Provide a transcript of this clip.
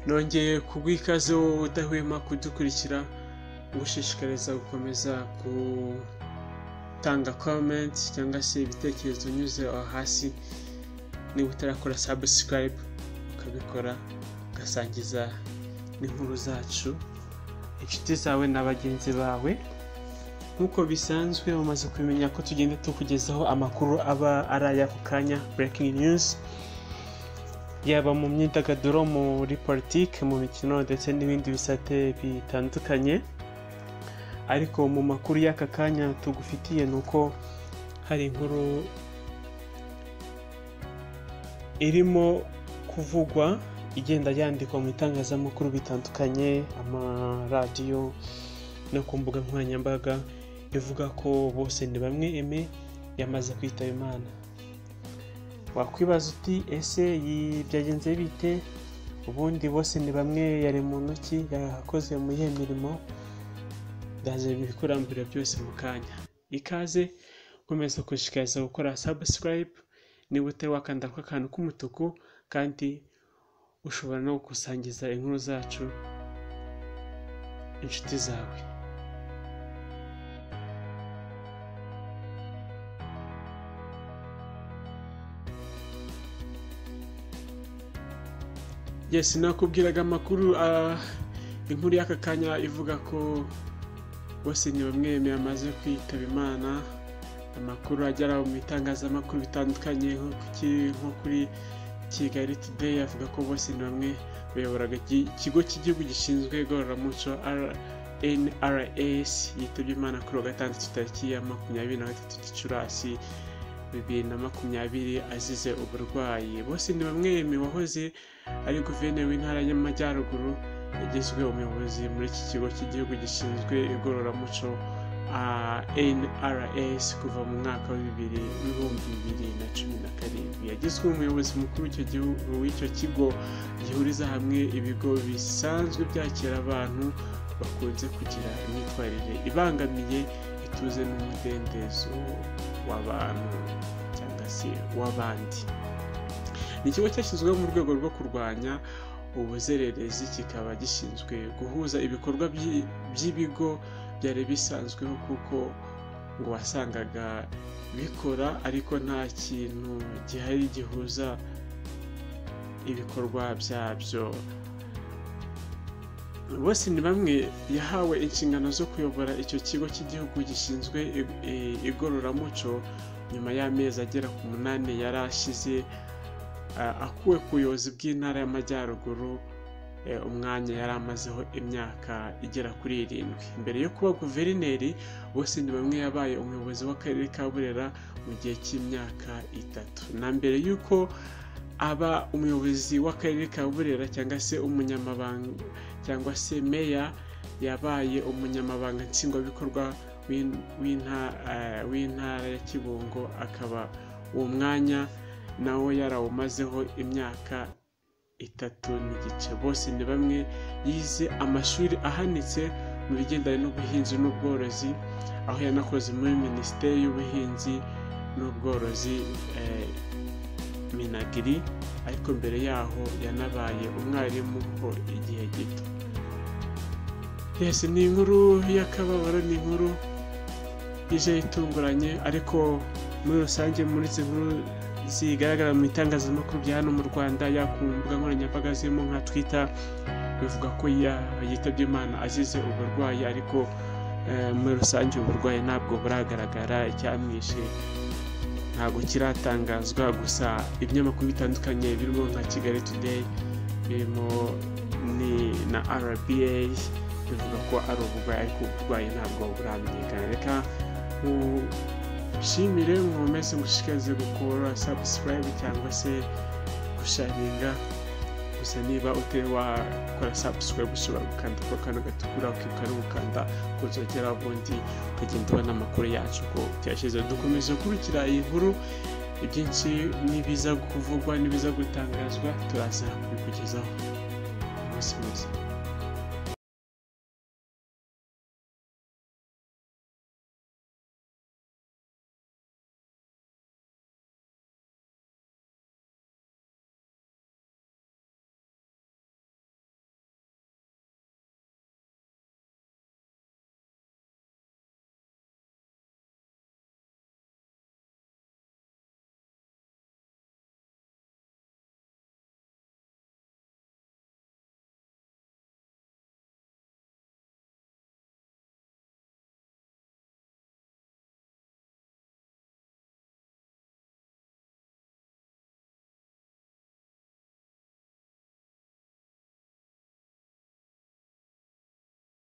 nongeye kugwikaze wowe udahwema kudukurikira, gushishikariza gukomeza gutanga comment cyangwa se ibitekerezo unyuze aho hasi. Niba utarakora subscribe ukabikora, ugasangiza n'inkuru zacu inshuti zawe n'abagenzi bawe. Nkuko bisanzwe umaze kumenya ko tugenda tukugezaho amakuru aba ari ako kanya, breaking news, yaba mu myidagaduro, muri politiki, mu mikino ndetse n'ibindi bisate bitandukanye. Ariko mu makuru y'aka kanya tugufitiye nuko hari inkuru irimo kuvugwa igenda yandikwa mu itangazamakuru bitandukanye, amaradiyo no ku mbuga nkoranyambaga, ivuga ko Bose ni bamwe Aime yamaze kwitaba Imana. Wakwibaza uti ese byagenze bite? Ubundi Bose ni bamwe yari mu ntoki, yakoze mu yihe mirimo? Ndaje bikurambira byose mu kanya. Ikaze, komeza kushikariza gukora subscribe niba utari wakanda kwa kantu k'umutuku, kandi ushobora no gusangiza inkuru zacu inshuti zawe. Yes, nakubwiraga amakuru inkuru y'aka kanya ivuga ko Bose ni bamwe Aime yamaze kwitaba Imana. Amakuru agera mu itangazamakuru bitandukanye nko kuri Kigali Today avuga ko Bose ni bamwe bayoboraga ikigo cy'igihugu gishinzwe igororamuco NRS yitabye Imana kuri wa gatandatu tariki ya 23 Gicurasi 2020 azize uburwayi. Bose ni bamwe Aime wahoze ari guverineri w'intara y'Amajyaruguru yagizwe umuyobozi muri iki kigo cy'igihugu gishinzwe igororamuco NRS kuva mu mwaka wa 2017. Yagizwe umuyobozi mukuru w'icyo kigo gihuriza hamwe ibigo bisanzwe byakira abantu bakunze kugira imyitwarire ibangamiye ituze n'umudendezo w'abantu cyangwa se w'abandi. Ni ikigo cyashyizweho mu rwego rwo kurwanya ubuzererezi, kikaba gishinzwe guhuza ibikorwa by'ibigo byari bisanzweho, kuko ngo wasangaga bikora ariko nta kintu gihari gihuza ibikorwa byabyo. Bose ni bamwe yahawe inshingano zo kuyobora icyo kigo cy'igihugu gishinzwe igororamuco nyuma y'amezi agera ku 8 yari ashize akuwe ku buyobozi bw'intara y'Amajyaruguru, umwanya yari amazeho imyaka igera kuri 7. Mbere yo kuba guverineri, Bose ni bamwe yabaye umuyobozi w'akarere ka Burera mu gihe cy'imyaka 3. Na mbere y'uko aba umuyobozi w'akarere ka Burera cyangwa se umunyamabanga cyangwa se meya, yabaye umunyamabanga nshingwabikorwa w'intara ya Kibungo, akaba uwo mwanya nawe yarawumazeho imyaka 3 n'igice. Bose ni bamwe yize amashuri ahanitse mu bigendanye n'ubuhinzi n'ubworozi, aho yanakoze muri Minisiteri y'Ubuhinzi n'Ubworozi Minagri, ariko mbere yaho yanabaye umwarimu ho igihe gito. Yes, ni inkuru y'akababaro, ni inkuru ije itunguranye, ariko muri rusange muri izi nkuru zigaragara mu itangazamakuru bya hano mu Rwanda, ku mbuga nkoranyambaga zirimo nka Twitter, bivuga ko yitabye Imana azize uburwayi, ariko muri rusange uburwayi ntabwo buragaragara, icyamwishe ntabwo kiratangazwa. Gusa ibinyamakuru bitandukanye birimo nka Kigali Today, birimo na RBA bivuga ko ari uburwayi, ariko uburwayi ntabwo buramenyekana. Reka nshimire mwomeze gushikarize gukora subscribe cyangwa se gusharinga. Gusa niba utari wakora subscribe, ushobora gukanda ku kantu gatukura ukibuka no gukanda kuzogera ubundi ukagenda ubona amakuru yacu ko cyashize. Dukomeze gukurikira iyi nkuru, ibyinshi nibiza kuvugwa nibiza gutangazwa turaza kubikugezaho. Umunsi mwiza.